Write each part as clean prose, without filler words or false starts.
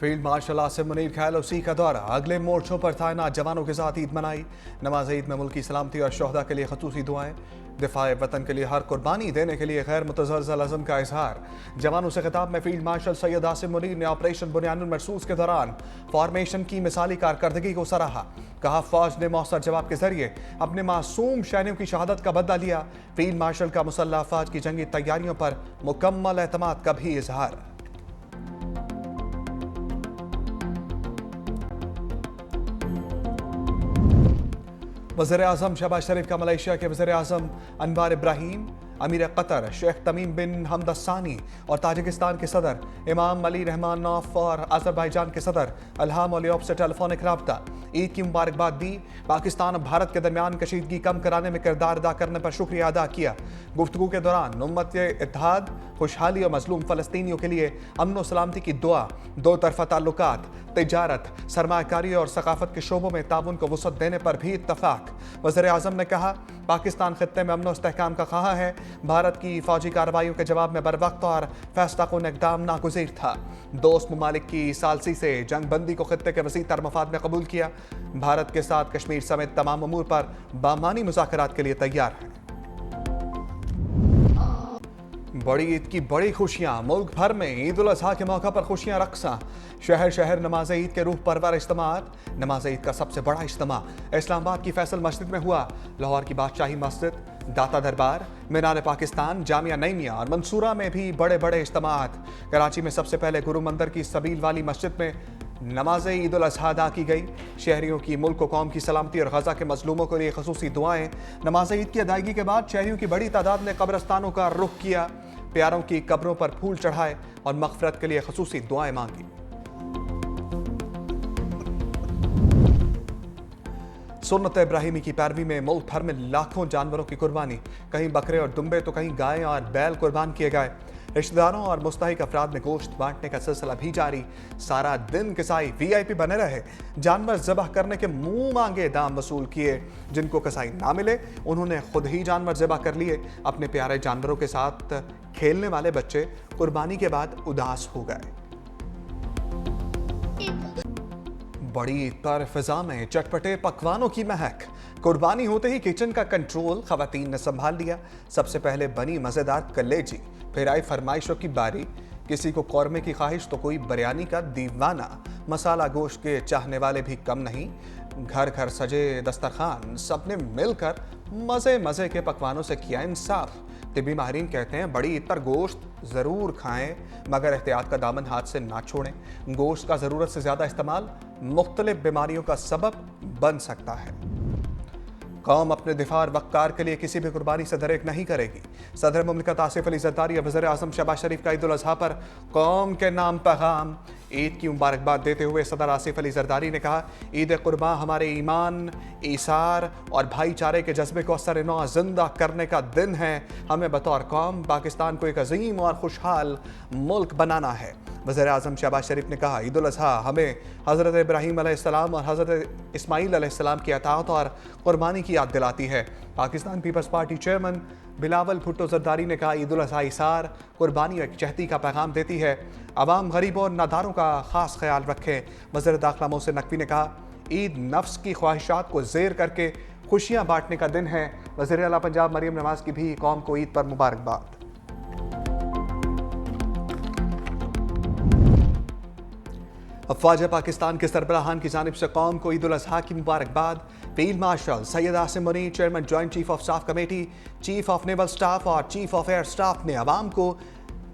Field marshal Asim Munir का LOC का दौरा, अगले मोर्चों पर तैनात जवानों के साथ ईद मनाई। नमाज ईद में मुल्क की सलामती और शोहदा के लिए खसूसी दुआएं। दिफाए वतन के लिए हर कुर्बानी देने के लिए गैर मुतज़लज़ल अज़म का इजहार। जवानों से खिताब में फील्ड मार्शल सैयद आसिम मुनीर ने ऑपरेशन बुनियानुल मरसूस के दौरान फॉर्मेशन की मिसाली कारकर्दगी को सराहा। कहा, फौज ने मौसर जवाब के जरिए अपने मासूम शहरियों की शहादत का बदला लिया। फील्ड मार्शल का मुसल्लह अफवाज की जंगी तैयारियों पर मुकम्मल एतमाद का भी इजहार। वज़ीर-ए-आज़म शहबाज शरीफ का मलेशिया के वज़ीर-ए-आज़म अनवार इब्राहीम, अमीर कतर शेख तमीम बिन हमद अल-सानी और ताजिकिस्तान के सदर इमाम अली रहमान नौफ और अज़रबैजान के सदर इल्हाम अलीयव से टेलीफोनिक रब्ता। ईद की मुबारकबाद दी। पाकिस्तान और भारत के दरमियान कशीदगी कम कराने में किरदार अदा करने पर शुक्रिया अदा किया। गुफ्तगू के दौरान उम्मत इत्तेहाद, खुशहाली और मजलूम फ़लस्तीनियों के लिए अमन और सलामती की दुआ, दो तरफ़ा ताल्लुकात, तिजारत, सरमाकारी और सकाफत के शोबों में ताउन को वसअत देने पर भी इत्तफाक। वज़ीर-ए-आज़म ने कहा, पाकिस्तान खित्ते में अमन और इस्तेहकाम का ख़्वाह है। भारत की फौजी कार्रवाइयों के जवाब में बरवक्त और फैसला कुन इक़दाम नागुज़ीर था। दोस्त ममालिक की सालसी से जंग बंदी को खित्ते के वसी तर मफाद में कबूल किया। भारत के साथ कश्मीर समेत तमाम अमूर पर बामानी मुज़ाकरात के लिए तैयार है। बड़ी ईद की बड़ी खुशियां, मुल्क भर में ईद उल अज़हा के मौका पर खुशियां रक्सा। शहर शहर नमाज ईद के रूह परवर इज्तिमात। नमाज ईद का सबसे बड़ा इज्तिमा इस्लामाबाद की फैसल मस्जिद में हुआ। लाहौर की बादशाही मस्जिद, दाता दरबार, मीनार पाकिस्तान, जामिया नईमिया और मंसूरा में भी बड़े बड़े इज्तिमात। कराची में सबसे पहले गुरु मंदिर की सबील वाली मस्जिद में नमाज ईद उल अज़हा अदा की गई। शहरियों की मुल्क व कौम की सलामती और गजा के मजलूमों के लिए खसूसी दुआएं। नमाज ईद की अदायगी के बाद शहरियों की बड़ी तादाद ने कब्रस्तानों का रुख किया। प्यारों की कब्रों पर फूल चढ़ाए और मग़फ़िरत के लिए खसूसी दुआएं मांगी। सुन्नत इब्राहिमी की पैरवी में मुल्क भर में लाखों जानवरों की कुर्बानी। कहीं बकरे और दुम्बे तो कहीं गायें और बैल कुर्बान किए गए। रिश्तेदारों और मुस्तहिक अफराद में गोश्त बांटने का सिलसिला भी जारी। सारा दिन कसाई VIP बने रहे। जानवर ज़बह करने के मुंह मांगे दाम वसूल किए। जिनको कसाई ना मिले उन्होंने खुद ही जानवर ज़बह कर लिए। अपने प्यारे जानवरों के साथ खेलने वाले बच्चे कुर्बानी के बाद उदास हो गए। बड़ी ईद पर फिजा में चटपटे पकवानों की महक। कुर्बानी होते ही किचन का कंट्रोल खवातीन ने संभाल लिया। सबसे पहले बनी मज़ेदार कलेजी, फिर आई फरमाइशों की बारी। किसी को कौरमे की ख्वाहिश तो कोई बिरयानी का दीवाना। मसाला गोश्त के चाहने वाले भी कम नहीं। घर घर सजे दस्तरखान, सबने मिलकर मज़े मज़े के पकवानों से किया इंसाफ। तिबी माहिरीन कहते हैं, बड़ी ईद पर गोश्त ज़रूर खाएं, मगर एहतियात का दामन हाथ से ना छोड़ें। गोश्त का ज़रूरत से ज़्यादा इस्तेमाल मुख्तलिफ बीमारियों का सबब बन सकता है। कौम अपने दिफा और वक़ार के लिए किसी भी कुर्बानी से दरेक नहीं करेगी। सदर मुमलिकत आसिफ अली ज़रदारी और वज़ीर-ए-आज़म शहबाज शरीफ का ईद उल अज़हा पर कौम के नाम पैगाम। ईद की मुबारकबाद देते हुए सदर आसिफ अली ज़रदारी ने कहा, ईद कुर्बान हमारे ईमान, ईसार और भाईचारे के जज्बे को असर नौ जिंदा करने का दिन है। हमें बतौर कौम पाकिस्तान को एक अजीम और खुशहाल मुल्क बनाना है। वज़ीर-ए-आज़म शहबाज शरीफ ने कहा, ईद उल अज़हा हमें हज़रत इब्राहीम अलैहिस्सलाम और हज़रत इस्माईल अलैहिस्सलाम की अताअत और कुर्बानी की याद दिलाती है। Pakistan Peoples Party chairman Bilawal Bhutto Zardari ने कहा, ईद उल अज़हा इसार, कुर्बानी और यकजहती का पैगाम देती है। अवाम गरीबों और नादारों का ख़ास ख्याल रखें। वज़ीर दाखिला मोहसिन नकवी ने कहा, ईद नफ्स की ख्वाहिशात को ज़ेर करके खुशियाँ बांटने का दिन है। वज़ीर आला पंजाब मरीम नवाज़ की भी कौम को ईद पर मुबारकबाद। अफवाज पाकिस्तान के सरबराहान की जानिब से कौम को ईद उल अज़हा की मुबारकबाद। Field marshal Syed Asim Munir, chairman joint chief of staff committee, chief of naval staff और चीफ ऑफ एयर स्टाफ ने अवाम को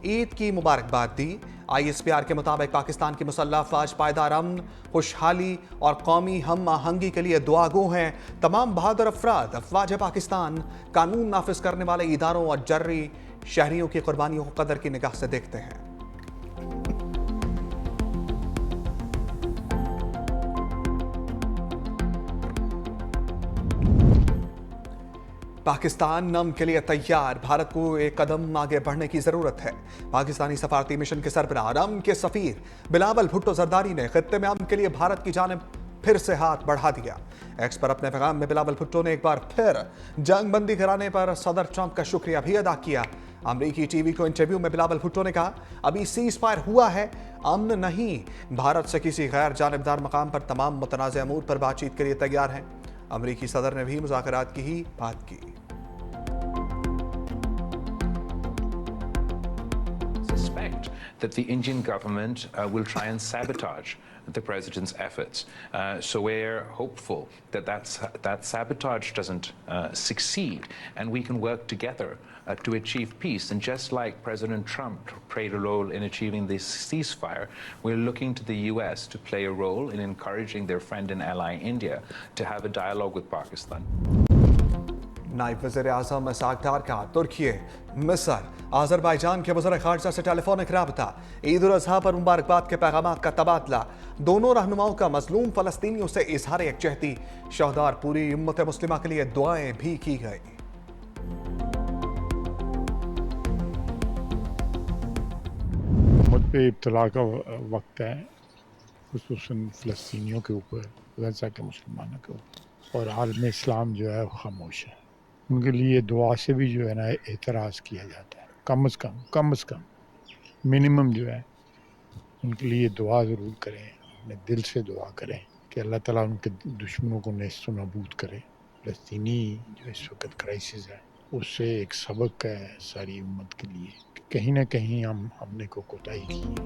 ईद की मुबारकबाद दी। ISPR के मुताबिक पाकिस्तान की मुसल्लह अफवाज पायदार अमन, खुशहाली और कौमी हम आहंगी के लिए दुआगो हैं। तमाम बहादुर अफराद अफवाज पाकिस्तान कानून नाफिज करने वाले इदारों और जर्री शहरियों की कुर्बानियों को कदर की निगाह से देखते हैं। पाकिस्तान नम के लिए तैयार। भारत को एक कदम आगे बढ़ने की जरूरत है। पाकिस्तानी सफारती मिशन के सरबराह नम के सफीर बिलावल भुट्टो ज़रदारी ने खित्ते में अमन के लिए भारत की जानिब फिर से हाथ बढ़ा दिया। एक्स पर अपने पैगाम में बिलावल भुट्टो ने एक बार फिर जंग बंदी कराने पर सदर ट्रंप का शुक्रिया भी अदा किया। امریکی ٹی وی کو انٹرویو میں بلاول بھٹو نے کہا ابھی سیز فائر ہوا ہے، امن نہیں، بھارت سے کسی غیر جانبدار مقام پر تمام متنازع امور پر بات چیت کے لیے تیار ہیں۔ امریکی صدر نے بھی مذاکرات کی ہی بات کی۔ That the Indian government will try and sabotage the president's efforts. So we're hopeful that that sabotage doesn't succeed and we can work together to achieve peace. And just like President Trump played a role in achieving this ceasefire, we're looking to the US to play a role in encouraging their friend and ally India to have a dialogue with Pakistan. نائب وزیر اعظم اسحاق ڈار کا ترکی، مصر، آذربائیجان کے وزراء خارجہ سے ٹیلی فونک رابطہ، عید الاضحیٰ پر مبارکباد کے پیغامات کا تبادلہ، دونوں رہنماؤں کا مظلوم فلسطینیوں سے اظہار یکجہتی، شہداء اور پوری امت مسلمہ کے لیے دعائیں بھی کی گئی۔ امت پہ ابتلا کا وقت ہے، خصوصاً فلسطینیوں کے اوپر، غزہ کے مسلمانوں کے اوپر، اور عالم اسلام جو ہے وہ خاموش ہے۔ ان کے لیے دعا سے بھی جو ہے نا اعتراض کیا جاتا ہے، کم از کم منیمم جو ہے ان کے لیے دعا ضرور کریں، اپنے دل سے دعا کریں کہ اللہ تعالیٰ ان کے دشمنوں کو نیست و نابود کرے۔ فلسطینی جو اس وقت کرائسس ہے اس سے ایک سبق ہے ساری امت کے لیے کہ کہیں نہ کہیں ہم نے کوتاہی کی ہے۔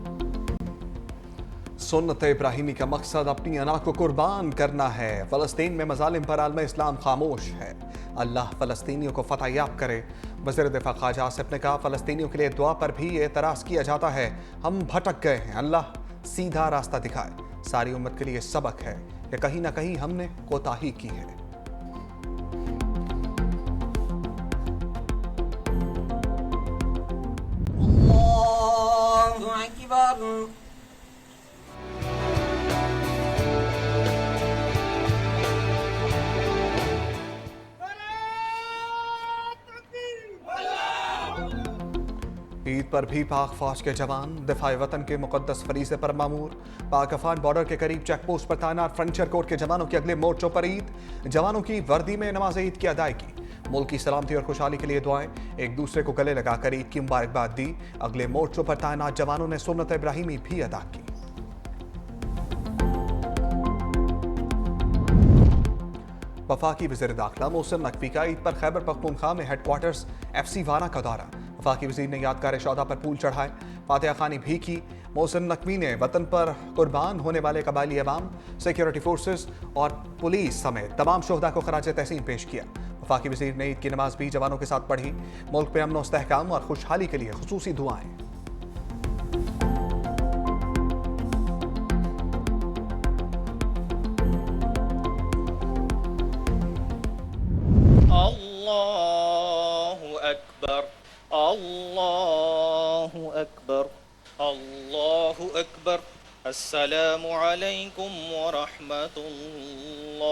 سنت ابراہیمی کا مقصد اپنی انا کو قربان کرنا ہے۔ فلسطین میں مظالم پر عالم اسلام خاموش ہے۔ اللہ فلسطینیوں کو فتح یاب کرے۔ وزیر دفاع خواجہ آصف نے کہا فلسطینیوں کے لیے دعا پر بھی اعتراض کیا جاتا ہے، ہم بھٹک گئے ہیں، اللہ سیدھا راستہ دکھائے۔ ساری امت کے لیے سبق ہے کہ کہیں نہ کہیں ہم نے کوتاہی کی ہے۔ اللہ اکبر۔ عید پر بھی پاک فوج کے جوان دفاع وطن کے مقدس فریضے پر مامور۔ پاک افغان بارڈر کے قریب چیک پوسٹ پر تعینات فرنٹیئر کورٹ کے جوانوں کے اگلے مورچوں پر عید، جوانوں کی وردی میں نماز عید کی ادائیگی، ملک کی سلامتی اور خوشحالی کے لیے دعائیں، ایک دوسرے کو گلے لگا کر عید کی مبارکباد دی۔ اگلے مورچوں پر تعینات جوانوں نے سنت ابراہیمی بھی ادا کی۔ وفاقی وزیر داخلہ محسن نقوی کا عید پر خیبر پختونخوا میں ہیڈ کوارٹرز ایف سی وارا کا دورہ۔ وفاقی وزیر نے یادگار شہداء پر پھول چڑھائے، فاتحہ خوانی بھی کی۔ محسن نقوی نے وطن پر قربان ہونے والے قبائلی عوام، سیکیورٹی فورسز اور پولیس سمیت تمام شہداء کو خراج تحسین پیش کیا۔ وفاقی وزیر نے عید کی نماز بھی جوانوں کے ساتھ پڑھی۔ ملک میں امن و استحکام اور خوشحالی کے لیے خصوصی دعائیں۔ اللہ اکبر، اللہ اکبر، اللہ اکبر، السلام علیکم ورحمۃ اللہ،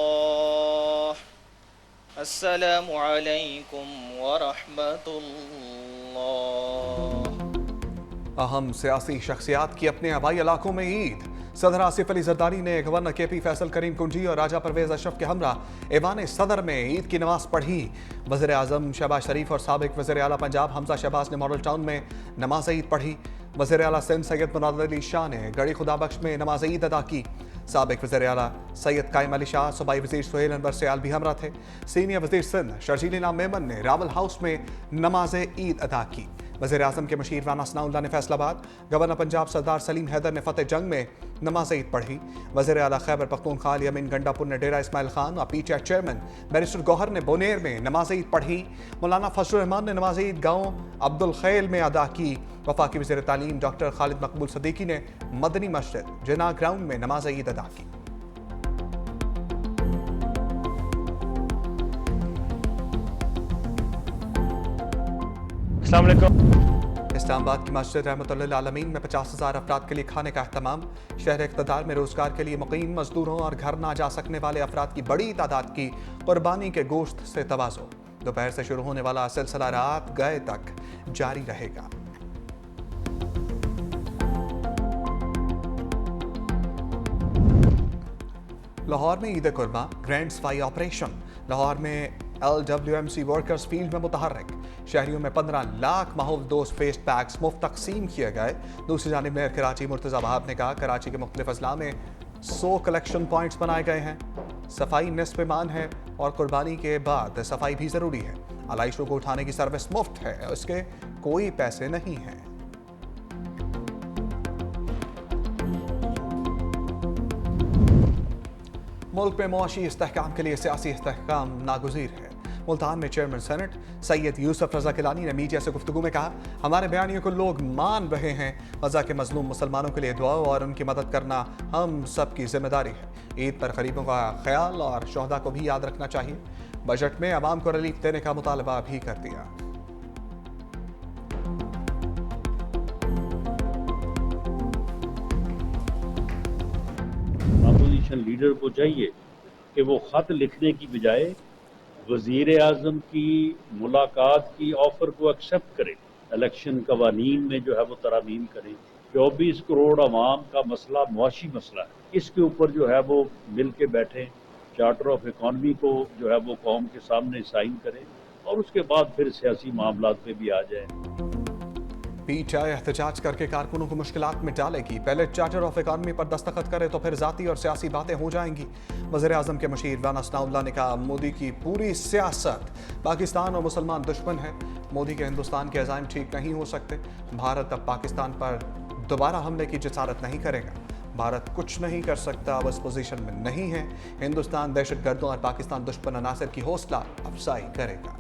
السلام علیکم ورحمۃ اللہ۔ اہم سیاسی شخصیات کی اپنے آبائی علاقوں میں عید۔ صدر آصف علی زرداری نے گورنر کے پی فیصل کریم کنجی اور راجہ پرویز اشرف کے ہمراہ ایوان صدر میں عید کی نماز پڑھی۔ وزیر اعظم شہباز شریف اور سابق وزیر اعلیٰ پنجاب حمزہ شہباز نے ماڈل ٹاؤن میں نماز عید پڑھی۔ وزیر اعلیٰ سندھ سید مراد علی شاہ نے گڑھی خدا بخش میں نماز عید ادا کی۔ سابق وزیر اعلیٰ سید قائم علی شاہ، صوبائی وزیر سہیل انور سیال بھی ہمراہ تھے۔ سینئر وزیر سندھ شرجیل انعام میمن نے راول ہاؤس میں نماز عید ادا کی۔ وزیر اعظم کے مشیر رانا ثناء اللہ نے فیصل آباد، گورنر پنجاب سردار سلیم حیدر نے فتح جنگ میں نماز عید پڑھی۔ وزیر اعلیٰ خیبر پختونخوا یمین گنڈا پور نے ڈیرہ اسماعیل خان اور P T I chairman barrister Gohar نے بونیر میں نماز عید پڑھی۔ مولانا فضل الرحمان نے نماز عید گاؤں عبد الخیل میں ادا کی۔ وفاقی وزیر تعلیم ڈاکٹر خالد مقبول صدیقی نے مدنی مسجد جناح گراؤنڈ میں نماز عید ادا کی۔ السلام علیکم۔ اسلام آباد کی مسجد رحمت اللہ العالمین میں 50,000 افراد کے لیے کھانے کا اہتمام۔ شہر اقتدار میں روزگار کے لیے مقیم مزدوروں اور گھر نہ جا سکنے والے افراد کی بڑی تعداد کی قربانی کے گوشت سے تواضع۔ دوپہر سے شروع ہونے والا سلسلہ رات گئے تک جاری رہے گا۔ لاہور میں عید قرباں گرینڈ صفائی آپریشن۔ لاہور میں LWMC वर्कर्स फील्ड में मुतहर्रिक। शहरियों में 15 लाख माहौल दोस्त फेस पैक्स मुफ्त तकसीम किए गए। दूसरी जानिब मेयर कराची मुर्तज़ा वहाब ने कहा कराची के मुख्तलिफ अजला में 100 कलेक्शन पॉइंट्स बनाए गए हैं। सफाई निस्फ़ ईमान है और कुर्बानी के बाद सफाई भी ज़रूरी है। आलाइशों को उठाने की सर्विस मुफ्त है, उसके कोई पैसे नहीं हैं। मुल्क में मुआशी इस्तेहकाम के लिए सियासी इस्तेहकाम नागुज़ीर है। मुल्तान में चेयरमैन सेनेट सैयद यूसुफ रज़ा गिलानी ने मीडिया से गुफ्तगू में कहा, हमारे बयानियों को लोग मान रहे हैं। गज़ा के मज़लूम मुसलमानों के लिए दुआ और उनकी मदद करना हम सब की जिम्मेदारी है। ईद पर गरीबों का ख्याल और शोहदा को भी याद रखना चाहिए। बजट में अवाम को रिलीफ देने का मुतालबा भी कर दिया। अपोजिशन लीडर को चाहिए कि वो ख़त लिखने की बजाय वज़ीर आज़म की मुलाकात की ऑफ़र को एक्सेप्ट करे, इलेक्शन कवानीन में जो है वो तरामीम करे। 24 करोड़ आवाम का मसला मुआशी मसला है, इसके ऊपर जो है वो मिल के बैठें, चार्टर ऑफ इकॉनमी को जो है वो कौम के सामने साइन करें और उसके बाद फिर सियासी मामलात पे भी आ जाए। पीटीआई एहतजाज करके कारकुनों को मुश्किलात में डालेगी। पहले चार्टर ऑफ इकॉनमी पर दस्तखत करे तो फिर जाती और सियासी बातें हो जाएंगी। वज़ीर आज़म के मशीर राना सनाउल्लाह ने कहा, मोदी की पूरी सियासत पाकिस्तान और मुसलमान दुश्मन है। मोदी के हिंदुस्तान के अज़ाइम ठीक नहीं हो सकते। भारत अब पाकिस्तान पर दोबारा हमले की जसारत नहीं करेगा। भारत कुछ नहीं कर सकता, अब इस पोजीशन में नहीं है। हिंदुस्तान दहशतगर्दों और पाकिस्तान दुश्मन अनासर की हौसला अफजाई करेगा।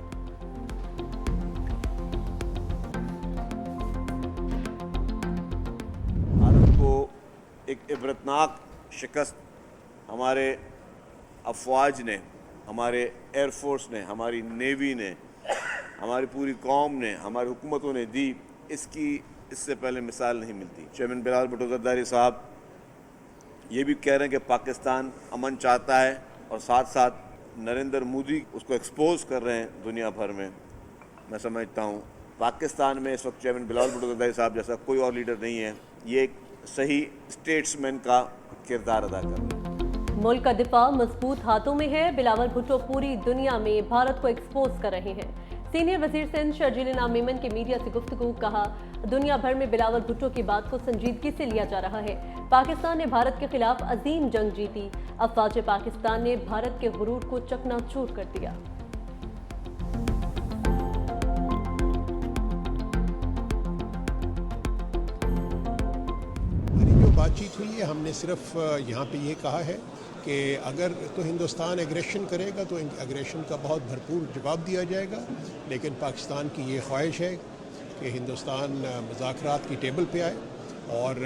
एक इबरतनाक शिकस्त हमारे अफवाज ने, हमारे एयरफोर्स ने, हमारी नेवी ने, हमारी पूरी कौम ने, हमारी हुकूमतों ने दी, इसकी इससे पहले मिसाल नहीं मिलती। चेयरमैन बिलावल भुट्टो ज़रदारी साहब ये भी कह रहे हैं कि पाकिस्तान अमन चाहता है और साथ साथ नरेंद्र मोदी उसको एक्सपोज कर रहे हैं दुनिया भर में। मैं समझता हूँ पाकिस्तान में इस वक्त चेयरमैन बिलावल भुट्टो ज़रदारी साहब जैसा कोई और लीडर नहीं है। ये एक सही स्टेट्समैन का किरदार अदा कर रहे हैं। मुल्क का दिफा मजबूत हाथों में है। बिलावल भुट्टो पूरी दुनिया में भारत को एक्सपोज कर रहे हैं। सीनियर वजीर सिंध शर्जील इनाम मेमन के मीडिया से गुफ्तगू कहा, दुनिया भर में बिलावल भुट्टो की बात को संजीदगी से लिया जा रहा है। पाकिस्तान ने भारत के खिलाफ अजीम जंग जीती। अफवाज पाकिस्तान ने भारत के गुरूर को चकनाचूर कर दिया। बातचीत हुई है, हमने सिर्फ यहाँ पे ये कहा है कि अगर तो हिंदुस्तान एग्रेशन करेगा तो एग्रेशन का बहुत भरपूर जवाब दिया जाएगा, लेकिन पाकिस्तान की ये ख्वाहिश है कि हिंदुस्तान मुज़ाकरात की टेबल पे आए और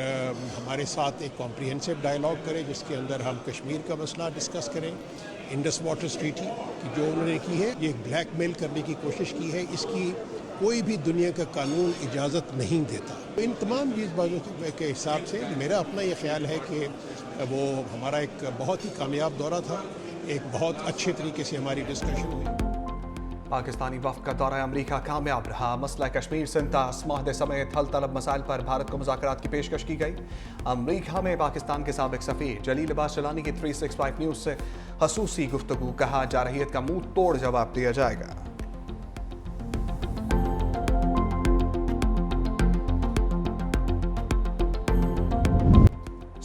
हमारे साथ एक कॉम्प्रिहेंसिव डायलॉग करे जिसके अंदर हम कश्मीर का मसला डिस्कस करें। इंडस वाटर ट्रीटी की जो उन्होंने की है, ये ब्लैकमेल करने की कोशिश की है, इसकी कोई भी दुनिया का कानून इजाज़त नहीं देता। इन तमाम चीज़ बातों के हिसाब से मेरा अपना ये ख्याल है कि वो हमारा एक बहुत ही कामयाब दौरा था। एक बहुत अच्छे तरीके से हमारी डिस्कशन हुई। पाकिस्तानी वफ़द का दौरा अमरीका कामयाब रहा। मसला कश्मीर सिंध माहदे समेत हल तलब मसाइल पर भारत को मुज़ाकरात की पेशकश की गई। अमरीका में पाकिस्तान के साबिक़ सफ़ीर जलील अब्बास चलानी की 365 न्यूज़ से खसूसी गुफ्तगू। कहा, जारहियत का मुंह तोड़ जवाब दिया जाएगा।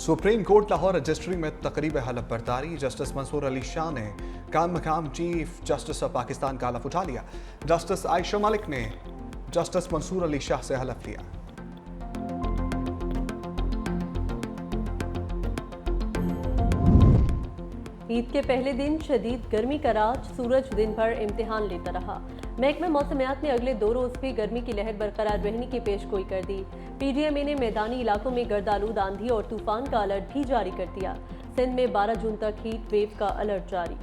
सुप्रीम कोर्ट लाहौर रजिस्ट्री में तकरीब हलफ बर्दारी। जस्टिस मंसूर अली शाह ने काम मकाम चीफ जस्टिस ऑफ पाकिस्तान का हलफ उठा लिया। जस्टिस आयशा मलिक ने जस्टिस मंसूर अली शाह से हलफ लिया। ईद के पहले दिन शदीद गर्मी का राज, सूरज दिन भर इम्तिहान लेता रहा। महकमा मौसमियात ने अगले 2 रोज भी गर्मी की लहर बरकरार रहने की पेशगोई कर दी। पीडीएमए ने मैदानी इलाकों में गर्दालूद आंधी और तूफान का अलर्ट भी जारी कर दिया। सिंध में 12 जून तक हीट वेव का अलर्ट जारी।